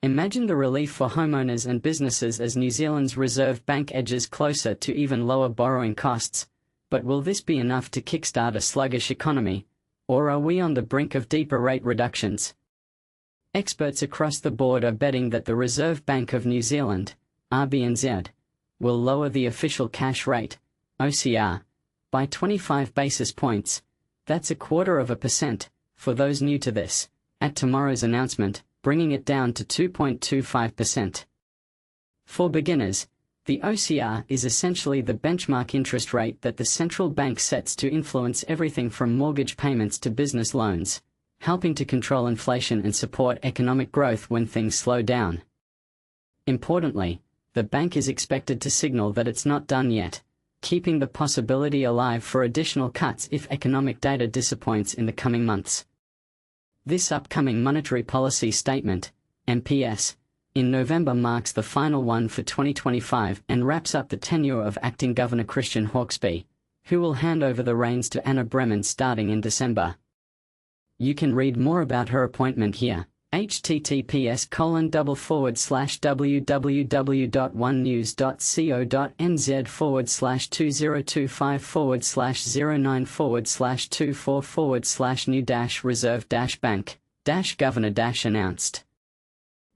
Imagine the relief for homeowners and businesses as New Zealand's Reserve Bank edges closer to even lower borrowing costs. But will this be enough to kickstart a sluggish economy, or are we on the brink of deeper rate reductions? Experts across the board are betting that the Reserve Bank of New Zealand, RBNZ, will lower the official cash rate, OCR, by 25 basis points. That's 0.25%, for those new to this, at tomorrow's announcement, bringing it down to 2.25%. For beginners, the OCR is essentially the benchmark interest rate that the central bank sets to influence everything from mortgage payments to business loans, helping to control inflation and support economic growth when things slow down. Importantly, the bank is expected to signal that it's not done yet, keeping the possibility alive for additional cuts if economic data disappoints in the coming months. This upcoming Monetary Policy Statement, MPS, in November marks the final one for 2025 and wraps up the tenure of Acting Governor Christian Hawkesby, who will hand over the reins to Anna Breman starting in December. You can read more about her appointment here. https://www.1news.co.nz/2025/09//reserve-bank-governor-announced.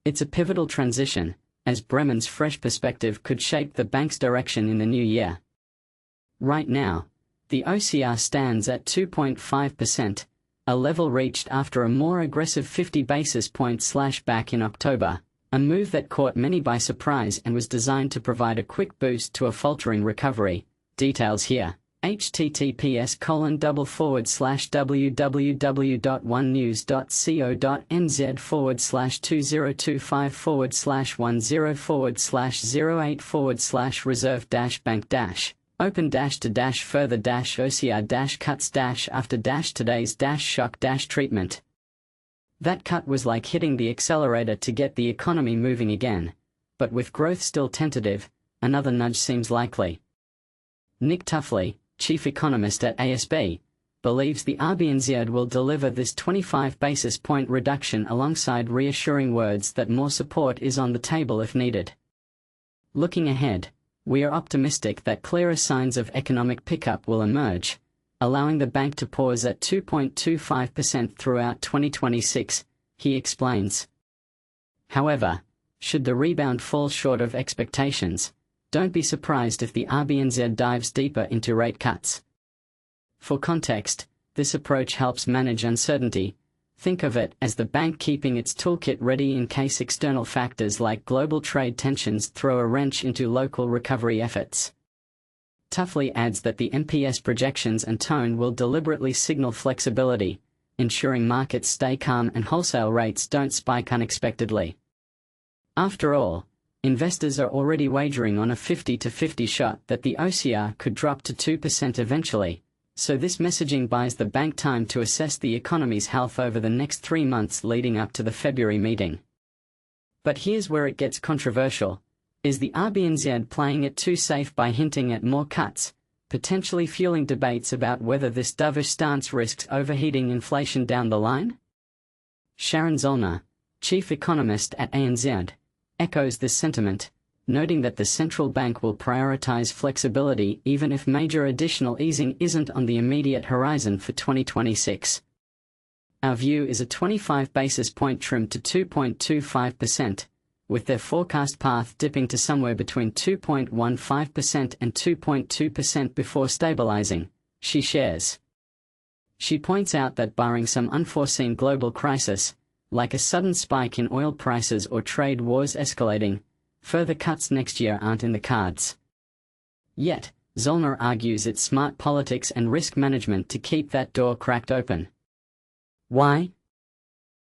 It's a pivotal transition, as Breman's fresh perspective could shape the bank's direction in the new year. Right now, the OCR stands at 2.5%, a level reached after a more aggressive 50 basis point slash back in October, a move that caught many by surprise and was designed to provide a quick boost to a faltering recovery. Details here. https://www.1news.co.nz/2025/10/08/reserve-bank- open-to-further-OCR-cuts-after-today's-shock-treatment. That cut was like hitting the accelerator to get the economy moving again, but with growth still tentative, another nudge seems likely. Nick Tuffley, chief economist at ASB, believes the RBNZ will deliver this 25 basis point reduction alongside reassuring words that more support is on the table if needed. Looking ahead, we are optimistic that clearer signs of economic pickup will emerge, allowing the bank to pause at 2.25% throughout 2026, he explains. However, should the rebound fall short of expectations, don't be surprised if the RBNZ dives deeper into rate cuts. For context, this approach helps manage uncertainty. Think of it as the bank keeping its toolkit ready in case external factors like global trade tensions throw a wrench into local recovery efforts. Tuffley adds that the MPS projections and tone will deliberately signal flexibility, ensuring markets stay calm and wholesale rates don't spike unexpectedly. After all, investors are already wagering on a 50-50 shot that the OCR could drop to 2% eventually, so this messaging buys the bank time to assess the economy's health over the next 3 months leading up to the February meeting. But here's where it gets controversial. Is the RBNZ playing it too safe by hinting at more cuts, potentially fueling debates about whether this dovish stance risks overheating inflation down the line? Sharon Zollner, chief economist at ANZ, echoes this sentiment, noting that the central bank will prioritize flexibility even if major additional easing isn't on the immediate horizon for 2026. Our view is a 25 basis point trim to 2.25%, with their forecast path dipping to somewhere between 2.15% and 2.2% before stabilizing, she shares. She points out that barring some unforeseen global crisis, like a sudden spike in oil prices or trade wars escalating, further cuts next year aren't in the cards. Yet, Zollner argues it's smart politics and risk management to keep that door cracked open. Why?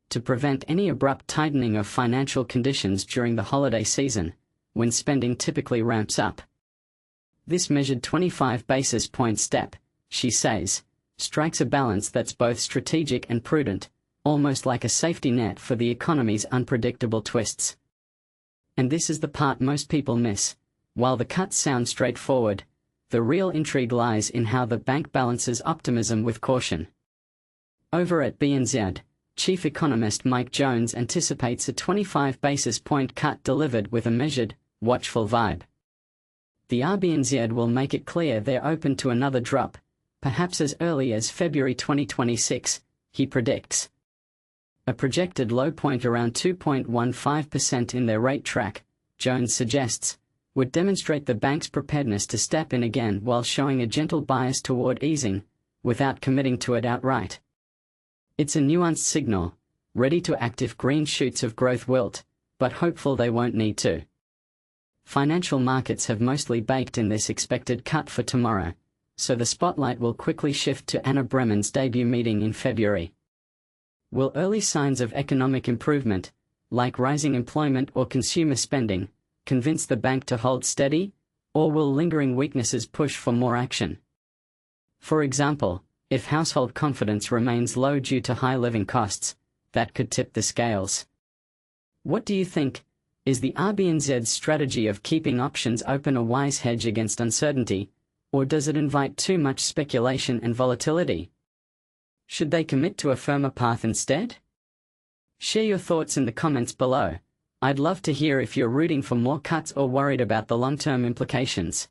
To prevent any abrupt tightening of financial conditions during the holiday season, when spending typically ramps up. This measured 25 basis point step, she says, strikes a balance that's both strategic and prudent, almost like a safety net for the economy's unpredictable twists. And this is the part most people miss. While the cuts sound straightforward, the real intrigue lies in how the bank balances optimism with caution. Over at BNZ, Chief Economist Mike Jones anticipates a 25 basis point cut delivered with a measured, watchful vibe. The RBNZ will make it clear they're open to another drop, perhaps as early as February 2026, he predicts. A projected low point around 2.15% in their rate track, Jones suggests, would demonstrate the bank's preparedness to step in again while showing a gentle bias toward easing, without committing to it outright. It's a nuanced signal, ready to act if green shoots of growth wilt, but hopeful they won't need to. Financial markets have mostly baked in this expected cut for tomorrow, so the spotlight will quickly shift to Anna Breman's debut meeting in February. Will early signs of economic improvement, like rising employment or consumer spending, convince the bank to hold steady, or will lingering weaknesses push for more action? For example, if household confidence remains low due to high living costs, that could tip the scales. What do you think? Is the RBNZ's strategy of keeping options open a wise hedge against uncertainty, or does it invite too much speculation and volatility? Should they commit to a firmer path instead? Share your thoughts in the comments below. I'd love to hear if you're rooting for more cuts or worried about the long-term implications.